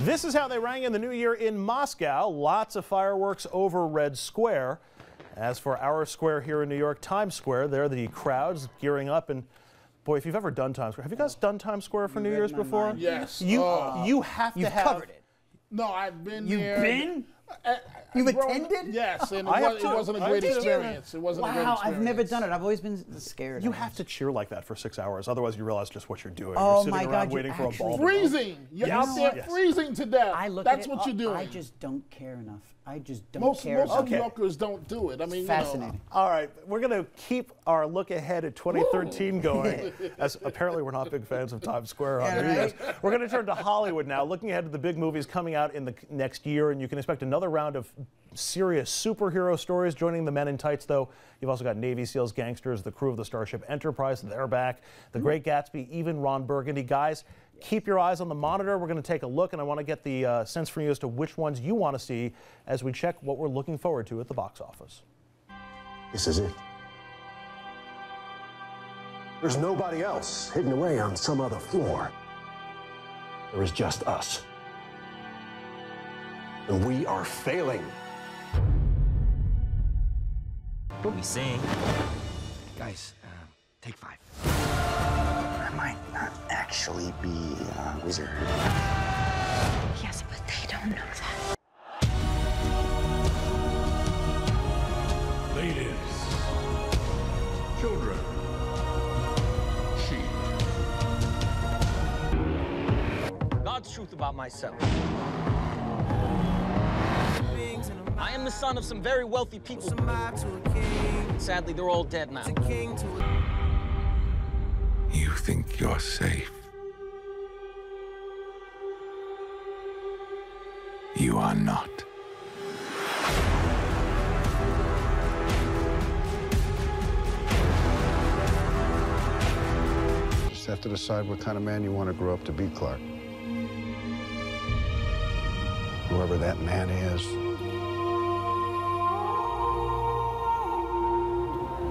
This is how they rang in the new year in Moscow. Lots of fireworks over Red Square. As for our square here in New York, Times Square, there are the crowds gearing up. And boy, if you've ever done Times Square, have you guys done Times Square for New Year's before? Mind. Yes. You have to have. Covered it. No, I've been You've there. been? You've attended? Yes, and I have it too. wasn't a I great did. experience. It wasn't a great Wow, experience. I've never done it. I've always been scared. You have to cheer like that for 6 hours, otherwise you realize just what you're doing. Oh, you're sitting my around God, you waiting for a actually ball. to roll. Freezing. You're out there Yes. freezing to death. I look That's at it, what you're doing. I just don't care enough. I just don't most care enough. New Yorkers don't do it. I mean, Fascinating. All right, we're going to keep our look ahead at 2013 going, as apparently we're not big fans of Times Square on New Year's. We're going to turn to Hollywood now, looking ahead to the big movies coming out in the next year, and you can expect another round of serious superhero stories joining the Men in Tights, though. You've also got Navy SEALs, gangsters, the crew of the Starship Enterprise, they're back. The Great Gatsby, even Ron Burgundy. Guys, keep your eyes on the monitor. We're going to take a look, and I want to get the sense from you as to which ones you want to see as we check what we're looking forward to at the box office. This is it. There's nobody else hidden away on some other floor. There is just us. And we are failing. What we saying? Guys, take 5. I might not actually be a wizard. Yes, but they don't know that. Ladies, children, sheep. God's truth about myself. I am the son of some very wealthy people. Sadly, they're all dead now. You think you're safe? You are not. Just have to decide what kind of man you want to grow up to be, Clark. Whoever that man is,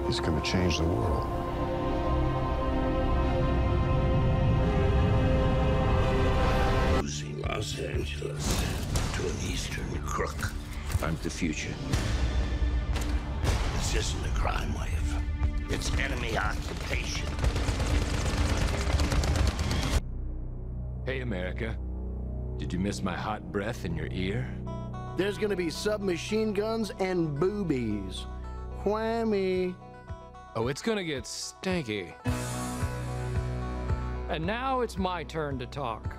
he's going to change the world. Losing Los Angeles to an Eastern crook. I'm the future. This isn't a crime wave. It's enemy occupation. Hey, America. Did you miss my hot breath in your ear? There's gonna be submachine guns and boobies. Whammy. Oh, it's gonna get stanky. And now it's my turn to talk.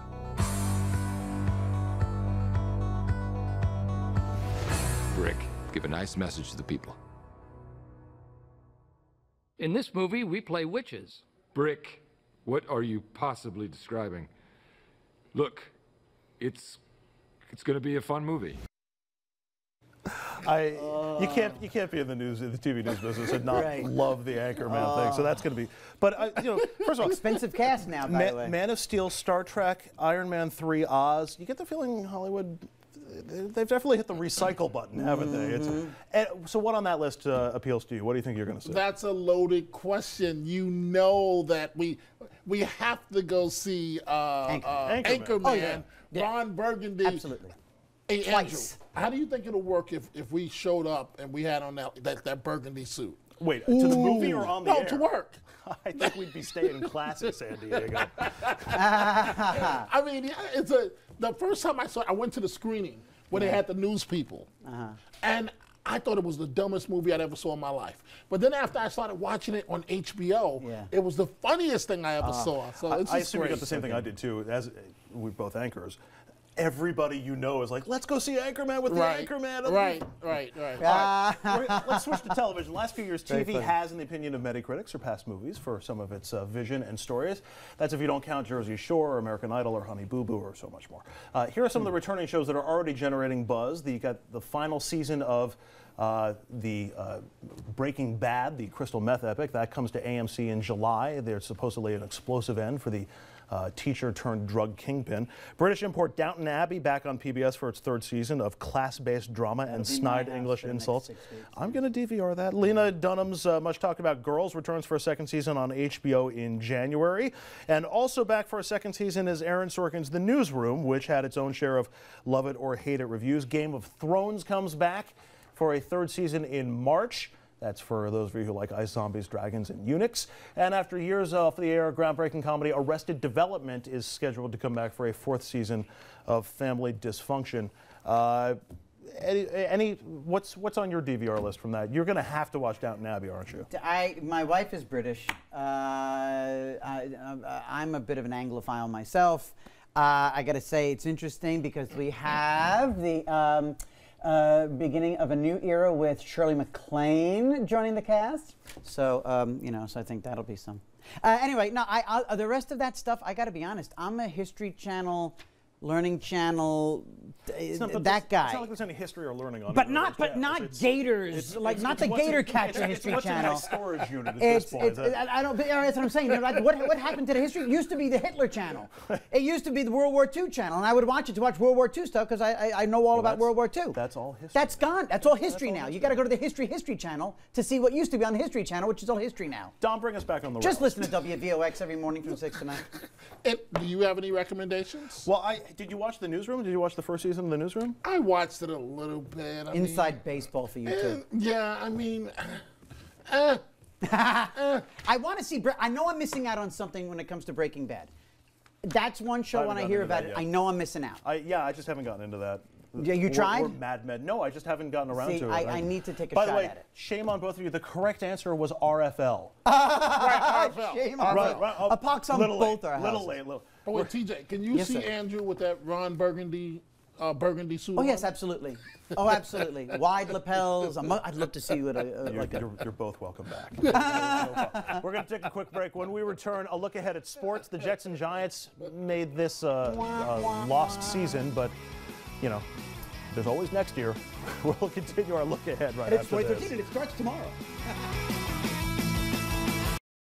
Brick, give a nice message to the people. In this movie, we play witches. Brick, what are you possibly describing? Look, it's gonna be a fun movie. You can't be in the TV news business and not love the Anchorman thing. So that's going to be. But first of all, expensive cast now. By the way, Man of Steel, Star Trek, Iron Man 3, Oz. You get the feeling Hollywood, they've definitely hit the recycle button, haven't they? So what on that list appeals to you? What do you think you're going to see? That's a loaded question. You know that we have to go see Anchorman. Oh, yeah. Ron Burgundy. Absolutely. Hey, Andrew, Twice. how do you think it'll work if we showed up and we had on that burgundy suit? Wait, to the movie or on the air? No, to work. I think we'd be staying in classic San Diego. I mean, the first time I went to the screening where they had the news people, and I thought it was the dumbest movie I'd ever saw in my life. But then after I started watching it on HBO, it was the funniest thing I ever saw. So I assume you got the same thing I did too, as we both anchors. Everybody you know is like, let's go see Anchorman with the Anchorman. Right. All right, let's switch to television. Last few years, TV has, in the opinion of many critics, surpassed movies for some of its vision and stories. That's if you don't count Jersey Shore, or American Idol, or Honey Boo Boo, or so much more. Here are some of the returning shows that are already generating buzz. You got the final season of The Breaking Bad, the crystal meth epic, that comes to AMC in July. There's supposedly an explosive end for the teacher turned drug kingpin. British import Downton Abbey back on PBS for its 3rd season of class-based drama and snide English insults. I'm going to DVR that. Lena Dunham's much talked about Girls returns for a 2nd season on HBO in January. And also back for a 2nd season is Aaron Sorkin's The Newsroom, which had its own share of love it or hate it reviews. Game of Thrones comes back for a 3rd season in March. That's for those of you who like ice, zombies, dragons, and eunuchs. And after years off the air, groundbreaking comedy Arrested Development is scheduled to come back for a 4th season of family dysfunction. What's on your DVR list from that? You're going to have to watch Downton Abbey, aren't you? My wife is British. I'm a bit of an Anglophile myself. I got to say it's interesting because we have the beginning of a new era with Shirley MacLaine joining the cast. So, so I think that'll be some. Anyway, no, the rest of that stuff, I got to be honest, I'm a History Channel, Learning Channel, guy. It's not like there's any history or learning on it. But not gators, not the gator catcher History Channel. It's a storage unit at this point. That's what I'm saying. What happened to the history? It used to be the Hitler Channel. It used to be the World War II Channel, and I would watch it to watch World War II stuff because I know all about World War II. That's all history. That's gone. That's all history now. You got to go to the History Channel to see what used to be on the History Channel, which is all history now. Dom, bring us back on the road. Just listen to WVOX every morning from 6 to 9. Do you have any recommendations? Well, did you watch The Newsroom? Did you watch the 1st season of The Newsroom? I watched it a little bit. Inside baseball for you too. Yeah, I mean, I want to see. I know I'm missing out on something when it comes to Breaking Bad. That's one show when I hear about it, I know I'm missing out. I just haven't gotten into that. Yeah, you tried? Or Mad Men. No, I just haven't gotten around to it. I need to take a shot at it. By the way, shame on both of you. The correct answer was RFL. Right, RFL. Shame on a pox on both our houses. Little late. Oh, wait, TJ, can you see Andrew with that Ron Burgundy suit? Oh yes, absolutely. Oh, absolutely. Wide lapels. I'd love to see you at You're both welcome back. We're going to take a quick break. When we return, a look ahead at sports. The Jets and Giants made this a lost season, but there's always next year. We'll continue our look ahead right after this. It's 2013 and it starts tomorrow.